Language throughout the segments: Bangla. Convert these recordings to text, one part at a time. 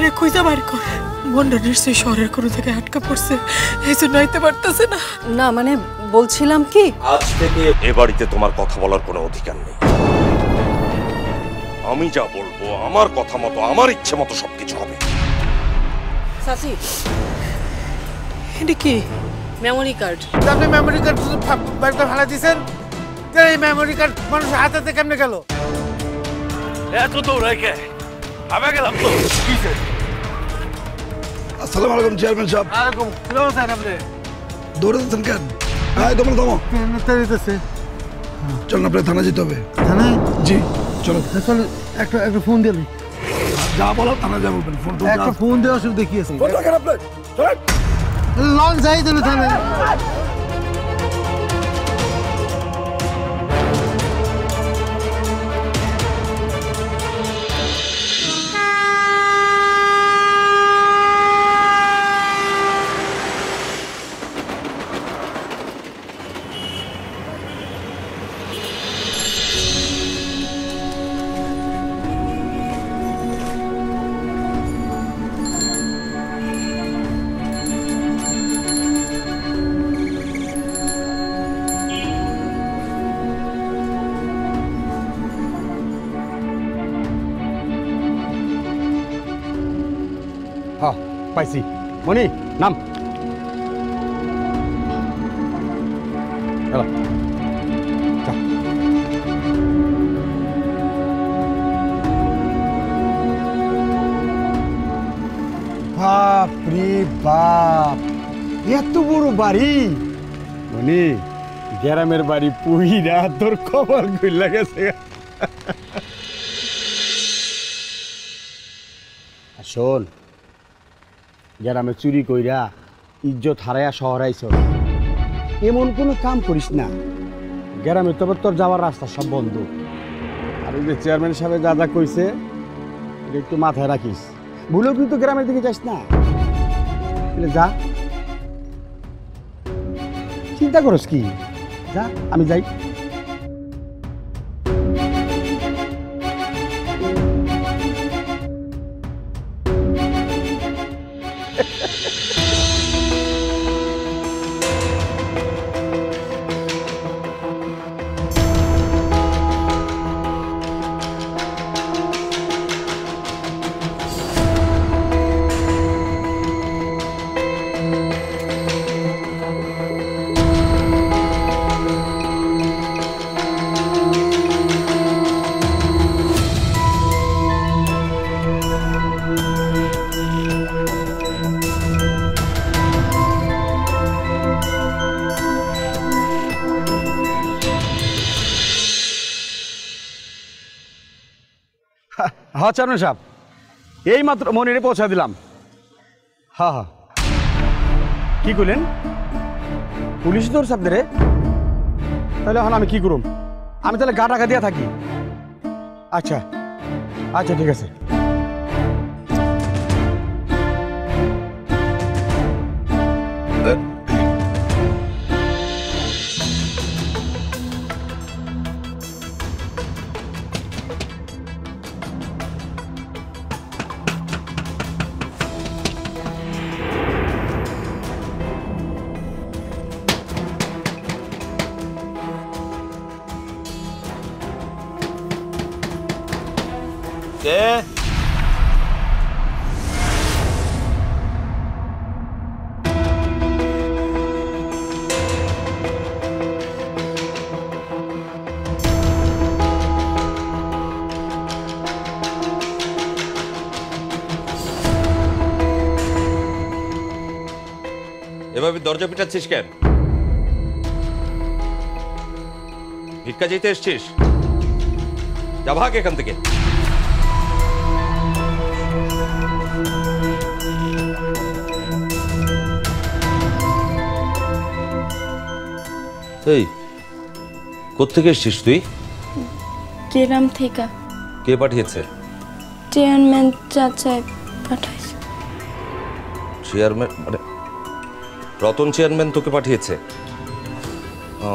বাইরে খুঁজে বাইর কর। মনটা নিশ্চয়ই শহরের কোনো থেকে আটকা পড়ছে, এই জন্য আইতে পারতেছে না। না মানে বলছিলাম কি, আজ থেকে এ বাড়িতে তোমার কথা বলার কোনো অধিকার নেই। আমি যা বলবো আমার কথা মতো, আমার ইচ্ছে মতো সবকিছু হবে। চাচি এটা কি? Memory card. আপনি মেমোরি কার্ড বাড়িতে ফেলা দিয়েছেন, এই মেমোরি কার্ড মানুষের হাতে কেমনে গেল? এত তো রেখে আমি গেলাম তো। আসসালামু আলাইকুম চেয়ারম্যান সাহেব। আলাইকুম সালাম স্যার। আপনি দৌড়ে দিচ্ছেন কেন? হ্যাঁ তোমার থামো। দিতেছে। চলুন আপনার থানা যেতে হবে। থানায়? জি চলো। চল একটা ফোন দিলি। যা বলো থানা যা বলবেন। ফোন তো একটা ফোন দেওয়া অসুবিধা কি আছে? ফোন রাখেন আপনি। চলেন। লং যাই দিল থানায়। হ্যাঁ পাইছি। মনি নাম। বাপ রে বাপ, এত বড় বাড়ি! মনি গ্রামের বাড়ি পুহিরা তোর কপাল খুইলা গেছে। শোন, গ্রামে চুরি কইরা ইজ্জত হারাইয়া শহর আইছ, এমন কোনো কাম করিস না। গ্রামে তবে তোর যাওয়ার রাস্তা সব বন্ধ। আর ওই যে চেয়ারম্যান সাহেব যা যা কইছে এটা একটু মাথায় রাখিস। ভুলেও কিন্তু গ্রামের দিকে যাস না। যা, চিন্তা করস কি? যা, আমি যাই। হ্যাঁ চেয়ারম্যান সাহেব, এই মাত্র মনিরে পৌঁছা দিলাম। হ্যাঁ হ্যাঁ, কি করলেন? পুলিশ তোর সামনে রে? তাহলে এখন আমি কি করুম? আমি তাহলে গা টাকা দিয়া থাকি? আচ্ছা আচ্ছা ঠিক আছে। এভাবে দরজা পিটাচ্ছিস কেন? ভিক্ষা চাইতে এসছিস? যা ভাগ এখান থেকে। এই কোত্থেকে এসছিস তুই? গ্রাম থেকে। কে পাঠিয়েছে? চেয়ারম্যান চাচাই পাঠাইছে। চেয়ারম্যান মানে রতন চেয়ারম্যান তোকে পাঠিয়েছে? ও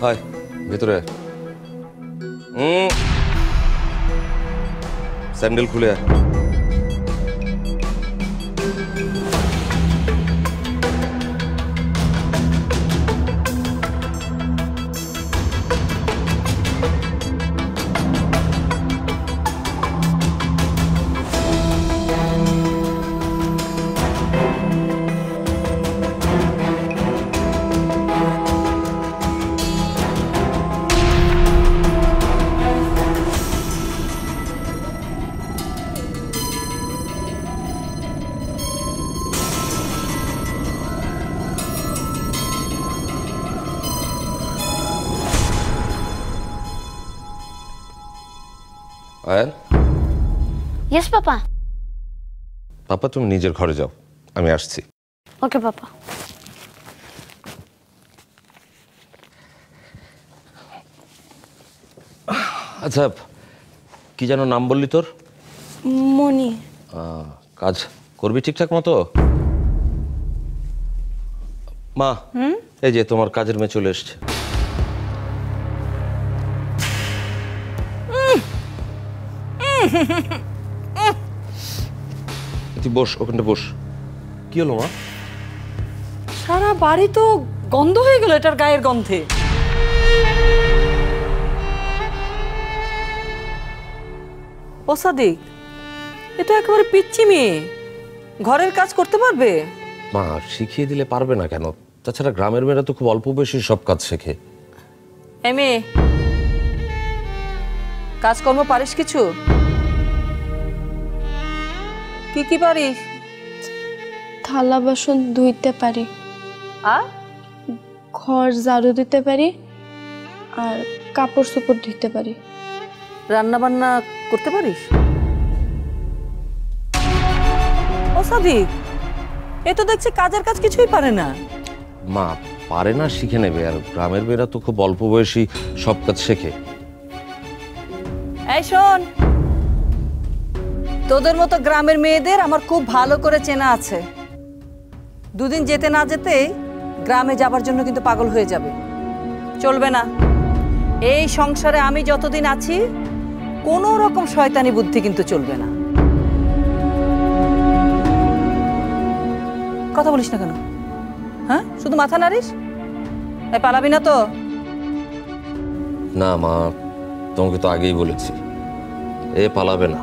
হাই, ভেতরে স্যান্ডেল খুলে আয়। আয়ান, ইয়েস পাপা। পাপা তুমি নিজের ঘরে যাও, আমি আসছি। ওকে পাপা। আচ্ছা, কি যেন নাম বললি তোর? মনি। কাজ করবি ঠিকঠাক মতো? মা, এই যে তোমার কাজের মেয়ে চলে এসছে। তুই বস, ওখানটা বস। কি হলো মা? সারা বাড়ি তো গন্ধ হয়ে গেল এটার গায়ের গন্ধে। ও সাদিক, এ তো একেবারে পিচ্চি মেয়ে, ঘরের কাজ করতে পারবে? মা, শিখিয়ে দিলে পারবে না কেন? তাছাড়া গ্রামের মেয়েরা তো খুব অল্প বয়সী সব কাজ শেখে। এ মেয়ে, কাজকর্ম পারিস কিছু? কি কি পারিস? থালা বাসন ধুইতে পারি, আর ঘর ঝাড়ু দিতে পারি, আর কাপড় চোপড় ধুইতে পারি। রান্না বান্না করতে পারিস? ও সাদিক, এ তো দেখছি কাজের কাজ কিছুই পারে না। মা, পারে না শিখে নেবে, আর গ্রামের মেয়েরা তো খুব অল্প বয়সী সব কাজ শেখে। এই শোন, তোদের মতো গ্রামের মেয়েদের আমার খুব ভালো করে চেনা আছে। দুদিন যেতে না যেতে গ্রামে যাবার জন্য কিন্তু পাগল হয়ে যাবে, চলবে না। এই সংসারে আমি যতদিন আছি কোনো রকম শয়তানি বুদ্ধি কিন্তু চলবে না। কথা বলিস না কেন? হ্যাঁ, শুধু মাথা নাড়িস? এই পালাবি না তো? না মা, তোমাকে তো আগেই বলেছি, এ পালাবে না,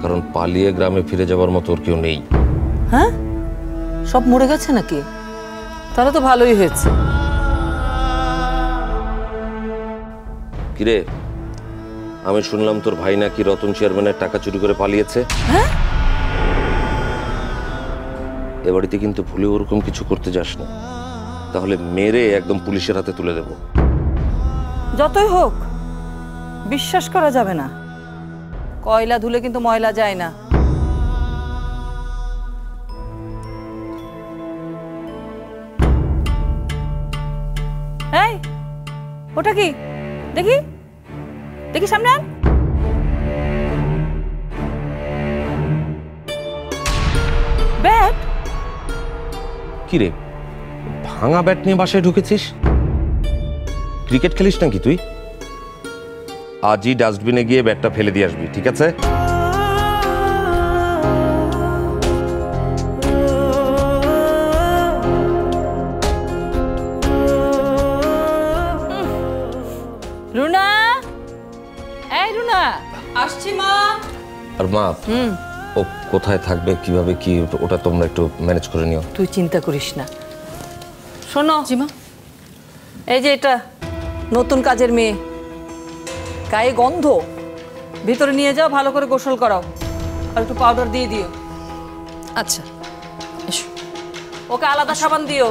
কারণ পালিয়ে গ্রামে ফিরে যাবার মতো ওর কেউ নেই। হ্যাঁ, সব মরে গেছে নাকি? তাহলে তো ভালোই হয়েছে। কিরে, আমি শুনলাম তোর ভাই নাকি রতন চেয়ারম্যানের টাকা চুরি করে পালিয়েছে। হ্যাঁ, এ বাড়িতে কিন্তু ভুলে ওরকম কিছু করতে যাস না, তাহলে মেরে একদম পুলিশের হাতে তুলে দেব। যতই হোক বিশ্বাস করা যাবে না, কয়লা ধুলে কিন্তু ময়লা যায় না। এই, ওটা কি? দেখি দেখি, সামনে আন। ব্যাট? কিরে, ভাঙা ব্যাট নিয়ে বাসায় ঢুকেছিস? ক্রিকেট খেলিস নাকি তুই? আজই ডাস্টবিনে গিয়ে ব্যাটটা ফেলে দিয়ে আসবি, ঠিক আছে? রুনা, এই রুনা, আসছি মা। আর মা, ও কোথায় থাকবে, কিভাবে কি, ওটা তোমরা একটু ম্যানেজ করে নিও। তুই চিন্তা করিস না। শোনো জিমা, এই যে এটা নতুন কাজের মেয়ে, গায়ে গন্ধ, ভিতরে নিয়ে যাও, ভালো করে গোসল করাও, আর একটু পাউডার দিয়ে দিও। আচ্ছা, এসো। ওকে আলাদা সাবান দিও।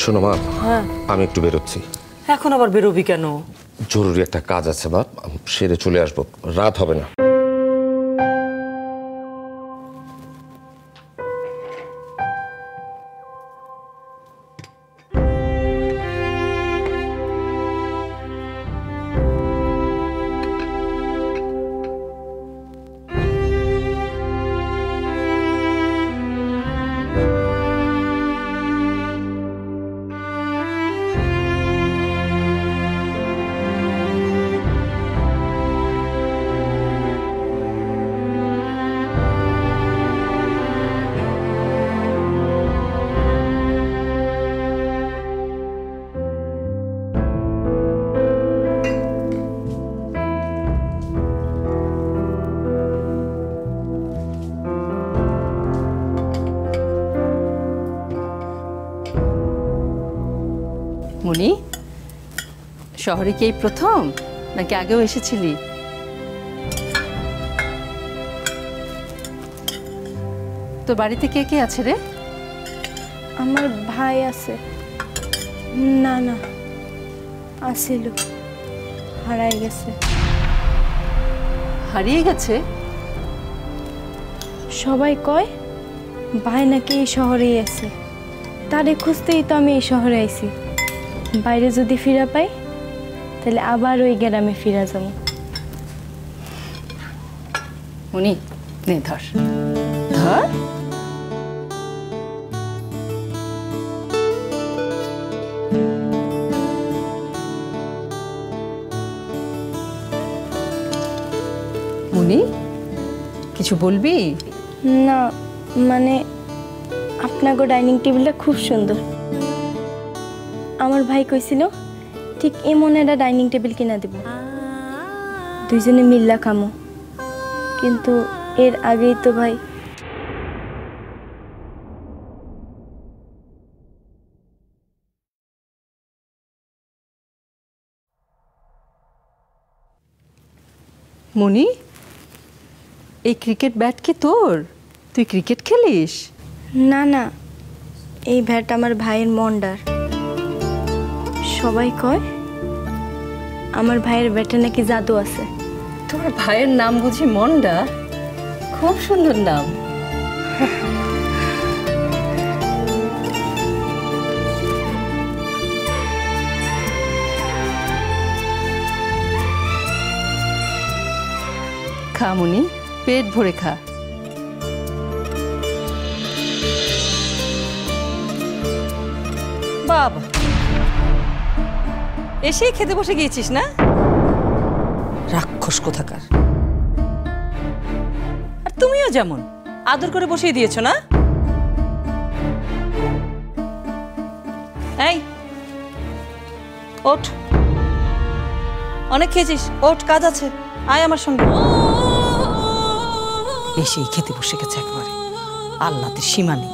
শোনো মা, হ্যাঁ, আমি একটু বেরোচ্ছি। এখন আবার বেরোবি কেন? জরুরি একটা কাজ আছে মা, সেরে চলে আসবো, রাত হবে না। মনি, শহরে কি এই প্রথম নাকি আগেও এসেছিলি? তোর বাড়িতে কে কে আছে রে? আমার ভাই আছে। না না, আসিল, হারাই গেছে। হারিয়ে গেছে? সবাই কয় ভাই নাকি এই শহরেই আছে। তারে খুঁজতেই তো আমি এই শহরে আইছি। বাইরে যদি ফিরা পাই তাহলে আবার ওই গ্রামে ফিরা যাবো। উনি নে ধর ধর। মুনি, কিছু বলবি? না মানে আপনাকে ডাইনিং টেবিলটা খুব সুন্দর। আমার ভাই কইছিল ঠিক এমন একটা ডাইনিং টেবিল কিনা দেব, দুইজনে মিল্লা খামো। কিন্তু এর আগেই তো ভাই মুনি, এই ক্রিকেট ব্যাট কি তোর? তুই ক্রিকেট খেলিস? না না, এই ব্যাট আমার ভাইয়ের মন্ডার। সবাই কয় আমার ভাইয়ের ব্যাটে নাকি জাদু আছে। তোর ভাইয়ের নাম বুঝি মন্ডা? খুব সুন্দর নাম। খা মুনি, পেট ভরে খা। বাবা, এসেই খেতে বসে গিয়েছিস না? রাক্ষস কোথাকার। আর তুমিও যেমন আদর করে বসিয়ে দিয়েছো না? এই ওঠ, অনেক খেয়েছিস, ওঠ, কাজ আছে, আয় আমার সঙ্গে। এসেই খেতে বসে গেছে একবারে, আল্লাহর সীমা নেই।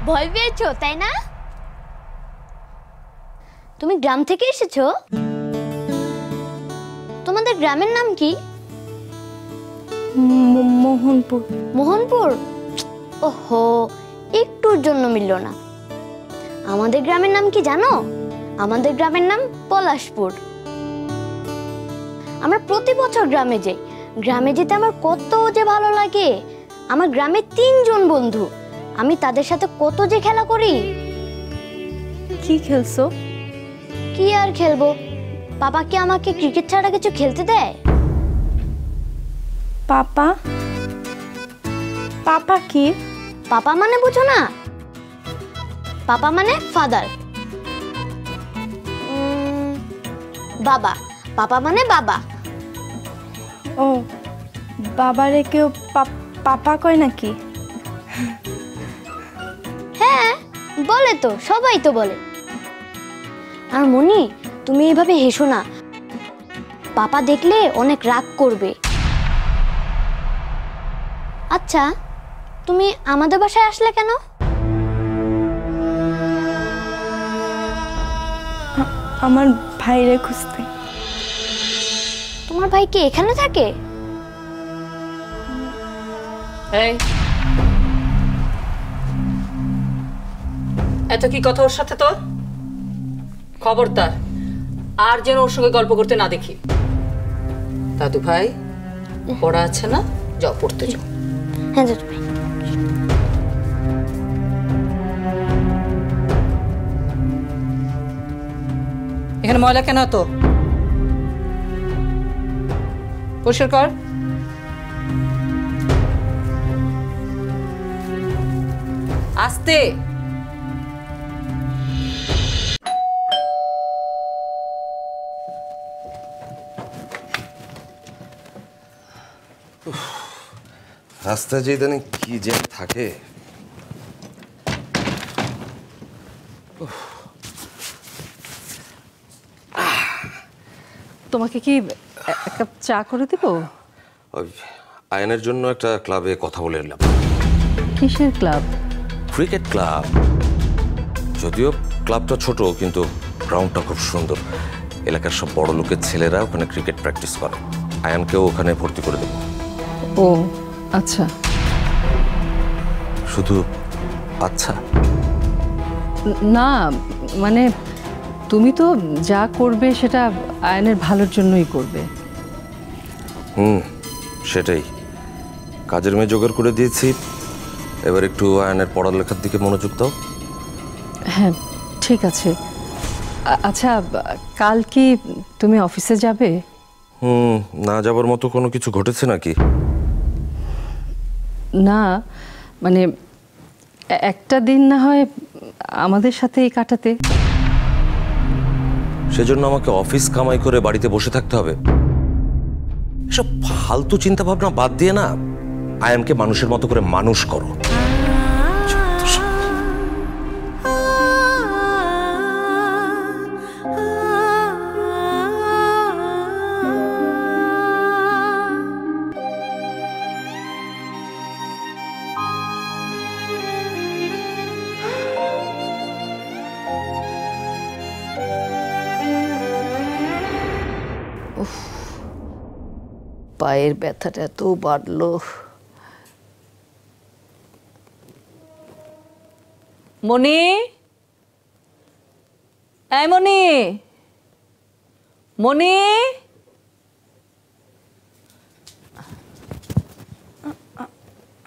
ভয় পেয়েছো তাই না? তুমি গ্রাম থেকে এসেছো? তোমাদের গ্রামের নাম কি? মোহনপুর। মোহনপুর? ওহো, একটুর জন্য মিলল না। আমাদের গ্রামের নাম কি জানো? আমাদের গ্রামের নাম পলাশপুর। আমরা প্রতি বছর গ্রামে যাই। গ্রামে যেতে আমার কত যে ভালো লাগে। আমার গ্রামে 3 জন বন্ধু, আমি তাদের সাথে কত যে খেলা করি। কি খেলছো? কি আর খেলবো, পাপা কি আমাকে ক্রিকেট ছাড়া কিছু খেলতে দেয়? পাপা? পাপা কি? পাপা মানে বুঝো না? পাপা মানে ফাদার। বাবা, পাপা মানে বাবা। ও, বাবারে কেউ পাপা কয় নাকি? হ্যাঁ বলে তো, সবাই তো বলে। আর মনি, তুমি এইভাবে হেসো না, পাপা দেখলে অনেক রাগ করবে। আচ্ছা, তুমি আমাদের বাসায় আসলে কেন? আমার ভাইরে খুঁজতে। তোমার ভাই কি এখানে থাকে? এই, এত কি কথা ওর সাথে তোর? খবরদার, আর যেন ওর সঙ্গে গল্প করতে না দেখি। দাদু ভাই পড়া আছে না, যাও পড়তে যাও। হ্যাঁ দাদু ভাই। এখানে ময়লা কেন তো? পরিষ্কার কর। আস্তে। রাস্তায় যে ইদানিং কি জ্যাম থাকে। তোমাকে কি এক কাপ চা করে দেব? ওই আয়নের জন্য একটা ক্লাবে কথা বলে এলাম। কিসের ক্লাব? Cricket club. যদিও ক্লাবটা ছোট, কিন্তু গ্রাউন্ডটা খুব সুন্দর। এলাকার সব বড় লোকের ছেলেরা ওখানে ক্রিকেট প্র্যাকটিস করে। আয়ানকেও ওখানে ভর্তি করে দেবো। ও আচ্ছা। শুধু আচ্ছা? না মানে তুমি তো যা করবে সেটা আয়নের ভালোর জন্যই করবে। সেটাই। কাজের মেয়ে জোগাড় করে দিয়েছি, এবার একটু আয়নের পড়ালেখার দিকে মনোযোগ দাও। হ্যাঁ ঠিক আছে। আচ্ছা কাল কি তুমি অফিসে যাবে? না যাবার মতো কোনো কিছু ঘটেছে নাকি? না মানে একটা দিন না হয় আমাদের সাথেই কাটাতে। সেজন্য আমাকে অফিস কামাই করে বাড়িতে বসে থাকতে হবে? এসব ফালতু চিন্তা ভাবনা বাদ দিয়ে না আয়ানকে মানুষের মতো করে মানুষ করো। পায়ের ব্যথাটা এত বাড়লো। মনি, এই মনি, মনি।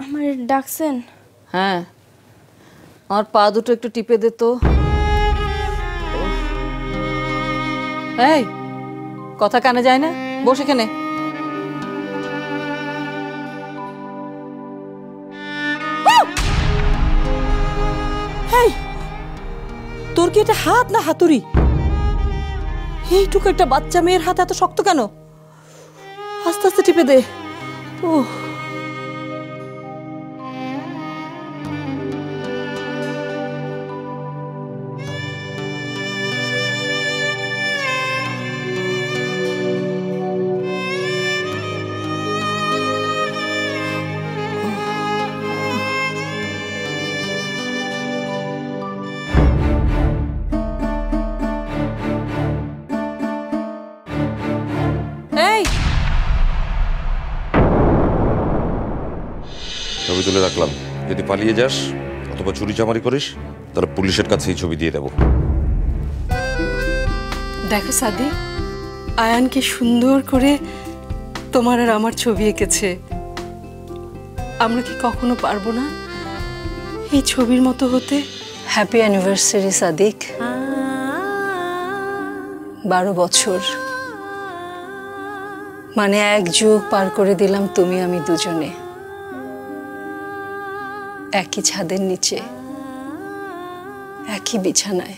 আমার ডাকছেন? হ্যাঁ, আমার পা দুটো একটু টিপে দে তো। এই কথা কানে যায় না? বস এখানে। তোর কি এটা হাত না হাতুড়ি? এইটুকু একটা বাচ্চা মেয়ের হাত এত শক্ত কেন? আস্তে আস্তে টিপে দে। ও ছবি তুলে রাখলাম, যদি পালিয়ে যাস অথবা চুরি চামারি করিস তাহলে পুলিশের কাছে এই ছবি দিয়ে দেবো। দেখো সাদি, আয়ান কি সুন্দর করে তোমার আর আমার ছবি এঁকেছে। আমরা কি কখনো পারবো না এই ছবির মতো হতে? Happy anniversary Sadiq. 12 বছর, মানে এক যুগ পার করে দিলাম তুমি আমি দুজনে একই ছাদের নিচে, একই বিছানায়।